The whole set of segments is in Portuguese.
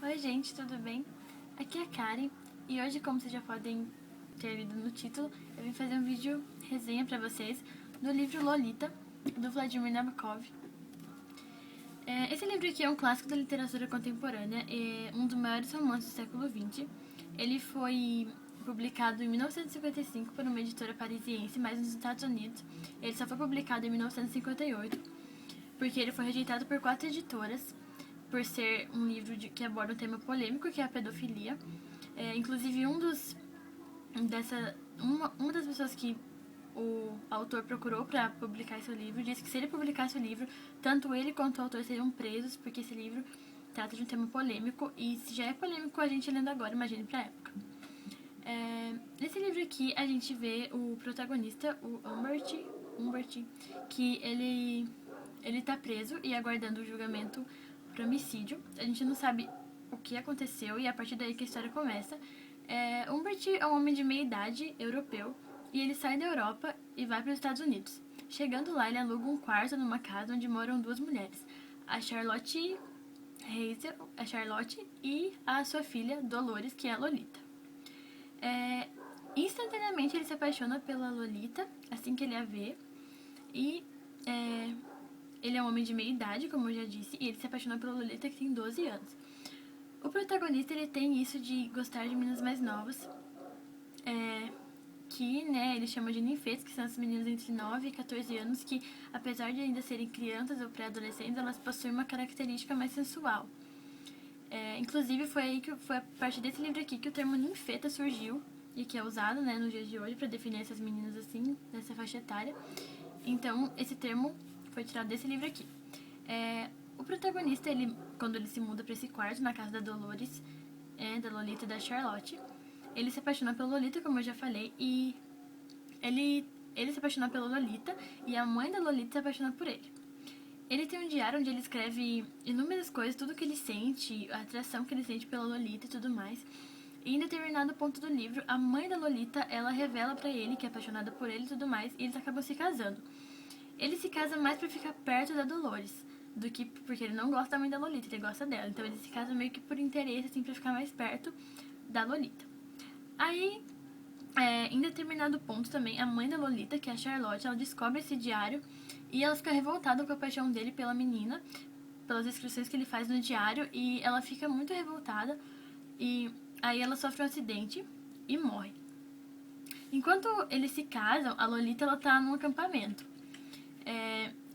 Oi gente, tudo bem? Aqui é a Karen e hoje, como vocês já podem ter lido no título, eu vim fazer um vídeo resenha pra vocês do livro Lolita, do Vladimir Nabokov. Esse livro aqui é um clássico da literatura contemporânea, é um dos maiores romances do século XX. Ele foi publicado em 1955 por uma editora parisiense, mas nos Estados Unidos ele só foi publicado em 1958, porque ele foi rejeitado por 4 editoras, por ser um livro que aborda um tema polêmico, que é a pedofilia. Inclusive, uma das pessoas que o autor procurou para publicar esse livro disse que se ele publicasse o livro, tanto ele quanto o autor seriam presos, porque esse livro trata de um tema polêmico, e se já é polêmico a gente lendo agora, imagine pra época. Nesse livro aqui a gente vê o protagonista, o Humbert, que ele tá preso e aguardando o julgamento por homicídio. A gente não sabe o que aconteceu e é a partir daí que a história começa. Humbert é um homem de meia idade, europeu, e ele sai da Europa e vai para os Estados Unidos. Chegando lá, ele aluga um quarto numa casa onde moram duas mulheres, a Charlotte e a sua filha Dolores, que é a Lolita. Instantaneamente ele se apaixona pela Lolita assim que ele a vê, e ele é um homem de meia idade, como eu já disse, e ele se apaixona pela Lolita, que tem 12 anos. O protagonista, ele tem isso de gostar de meninas mais novas, que, ele chama de ninfetes, que são as meninas entre 9 e 14 anos, que, apesar de ainda serem crianças ou pré-adolescentes, elas possuem uma característica mais sensual. Inclusive, foi a partir desse livro aqui que o termo ninfeta surgiu, e que é usado, nos dias de hoje para definir essas meninas assim, nessa faixa etária. Então, esse termo foi tirado desse livro aqui. O protagonista, quando ele se muda para esse quarto, na casa da Dolores, da Lolita e da Charlotte, ele se apaixona pela Lolita, como eu já falei, e ele se apaixona pela Lolita, e a mãe da Lolita se apaixona por ele. Ele tem um diário onde ele escreve inúmeras coisas, tudo que ele sente, a atração que ele sente pela Lolita e tudo mais. E em determinado ponto do livro, a mãe da Lolita, ela revela pra ele que é apaixonada por ele e tudo mais, e eles acabam se casando. Ele se casa mais pra ficar perto da Dolores, do que porque ele não gosta da mãe da Lolita, ele gosta dela. Então ele se casa meio que por interesse, assim, pra ficar mais perto da Lolita. Aí, em determinado ponto também, a mãe da Lolita, que é a Charlotte, ela descobre esse diário e ela fica revoltada com a paixão dele pela menina, pelas descrições que ele faz no diário, e ela fica muito revoltada, e aí ela sofre um acidente e morre. Enquanto eles se casam, a Lolita, ela tá num acampamento.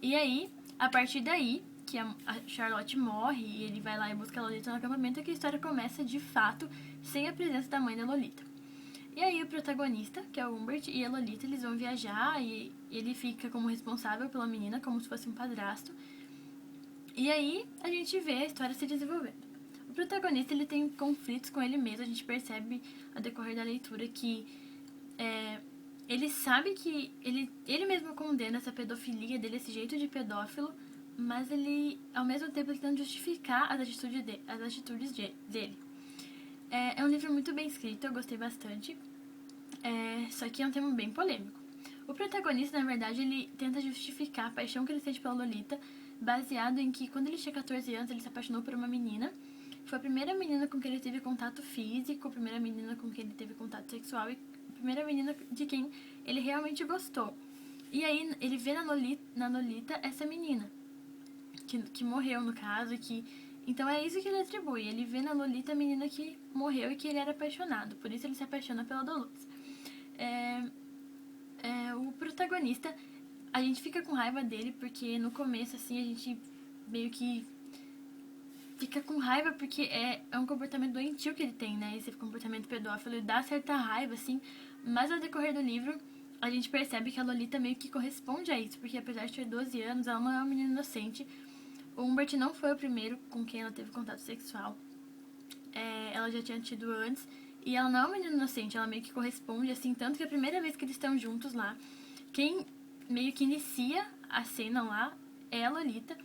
E aí, a partir daí, que a Charlotte morre e ele vai lá e busca a Lolita no acampamento, é que a história começa de fato, sem a presença da mãe da Lolita. E aí o protagonista, que é o Humbert, e a Lolita, eles vão viajar, e ele fica como responsável pela menina, como se fosse um padrasto. E aí a gente vê a história se desenvolvendo. O protagonista, ele tem conflitos com ele mesmo, a gente percebe ao decorrer da leitura que ele sabe que ele mesmo condena essa pedofilia dele, esse jeito de pedófilo, mas ele, ao mesmo tempo, tenta justificar as atitudes dele. É um livro muito bem escrito, eu gostei bastante, só que é um tema bem polêmico. O protagonista, na verdade, ele tenta justificar a paixão que ele sente pela Lolita, baseado em que, quando ele tinha 14 anos, ele se apaixonou por uma menina. Foi a primeira menina com quem ele teve contato físico, a primeira menina com quem ele teve contato sexual e a primeira menina de quem ele realmente gostou. E aí ele vê na Lolita essa menina, que morreu, no caso, então é isso que ele atribui. Ele vê na Lolita a menina que morreu e que ele era apaixonado. Por isso ele se apaixona pela Dolores. O protagonista, a gente fica com raiva dele, porque no começo, assim, a gente meio que fica com raiva, porque é um comportamento doentio que ele tem, esse comportamento pedófilo, e dá certa raiva, assim. Mas ao decorrer do livro, a gente percebe que a Lolita meio que corresponde a isso, porque apesar de ter 12 anos, ela não é uma menina inocente. O Humbert não foi o primeiro com quem ela teve contato sexual. Ela já tinha tido antes. E ela não é uma menina inocente, ela meio que corresponde, assim, tanto que a primeira vez que eles estão juntos lá, quem meio que inicia a cena lá é a Lolita.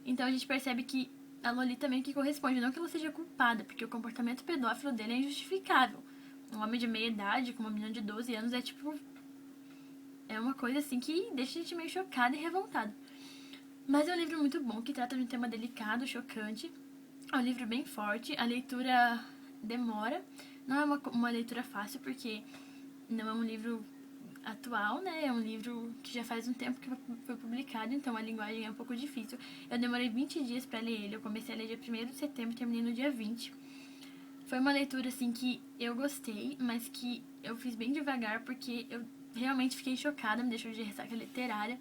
Então a gente percebe que a Lolita meio que corresponde, não que ela seja culpada, porque o comportamento pedófilo dele é injustificável. Um homem de meia idade com uma menina de 12 anos é uma coisa assim que deixa a gente meio chocada e revoltada. Mas é um livro muito bom, que trata de um tema delicado, chocante, É um livro bem forte, a leitura demora. Não é uma leitura fácil, porque não é um livro atual, né? É um livro que já faz um tempo que foi publicado, então a linguagem é um pouco difícil. Eu demorei 20 dias para ler ele. Eu comecei a ler dia 1º de setembro e terminei no dia 20. Foi uma leitura, assim, que eu gostei, mas que eu fiz bem devagar, porque eu realmente fiquei chocada, me deixou de ressaca literária,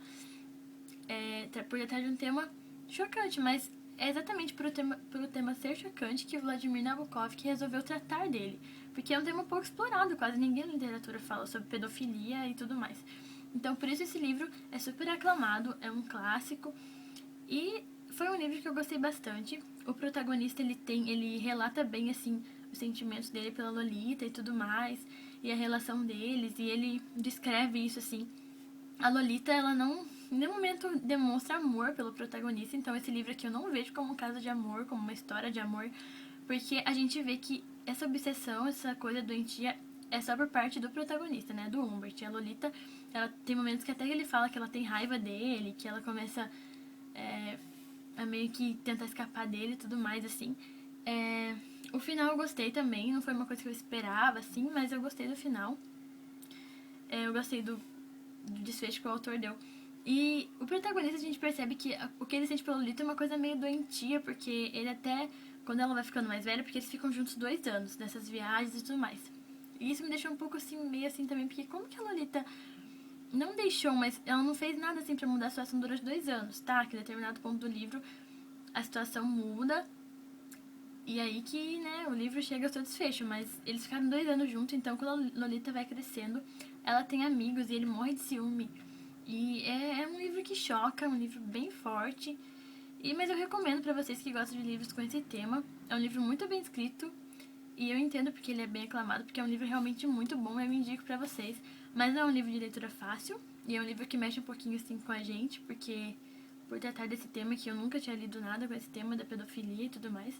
por detrás de um tema chocante, mas é exatamente por o tema ser chocante que o Vladimir Nabokov que resolveu tratar dele, porque é um tema pouco explorado, quase ninguém na literatura fala sobre pedofilia e tudo mais. Então, por isso esse livro é super aclamado, é um clássico, e foi um livro que eu gostei bastante. O protagonista, ele relata bem, assim, os sentimentos dele pela Lolita e tudo mais, e a relação deles, e ele descreve isso, assim. A Lolita, ela não, em nenhum momento demonstra amor pelo protagonista, então esse livro aqui eu não vejo como um caso de amor, como uma história de amor, porque a gente vê que essa obsessão, essa coisa doentia, é só por parte do protagonista, né, do Humbert. A Lolita, ela tem momentos que até ele fala que ela tem raiva dele, que ela começa a meio que tentar escapar dele e tudo mais, assim. O final eu gostei também, não foi uma coisa que eu esperava, assim, mas eu gostei do final. Eu gostei do desfecho que o autor deu. E o protagonista, a gente percebe que o que ele sente pelo Lolita é uma coisa meio doentia, porque ele até, quando ela vai ficando mais velha, porque eles ficam juntos 2 anos, nessas viagens e tudo mais. E isso me deixou um pouco assim, meio assim também, porque como que a Lolita não deixou, mas ela não fez nada assim pra mudar a situação durante 2 anos, tá? Que em determinado ponto do livro a situação muda, e aí que, né, o livro chega ao seu desfecho, mas eles ficaram 2 anos juntos, então quando a Lolita vai crescendo, ela tem amigos e ele morre de ciúme. E é um livro que choca, um livro bem forte. Mas eu recomendo pra vocês que gostam de livros com esse tema. É um livro muito bem escrito. E eu entendo porque ele é bem aclamado, porque é um livro realmente muito bom, eu indico pra vocês. Mas não é um livro de leitura fácil. E é um livro que mexe um pouquinho assim com a gente, porque por tratar desse tema que eu nunca tinha lido nada com esse tema da pedofilia e tudo mais.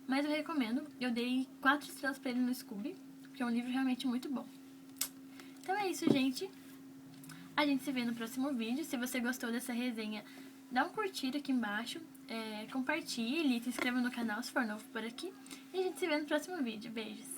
Mas eu recomendo. Eu dei 4 estrelas pra ele no Scooby, porque é um livro realmente muito bom. Então é isso, gente. A gente se vê no próximo vídeo. Se você gostou dessa resenha, dá um curtir aqui embaixo, compartilhe, se inscreva no canal se for novo por aqui. E a gente se vê no próximo vídeo. Beijos!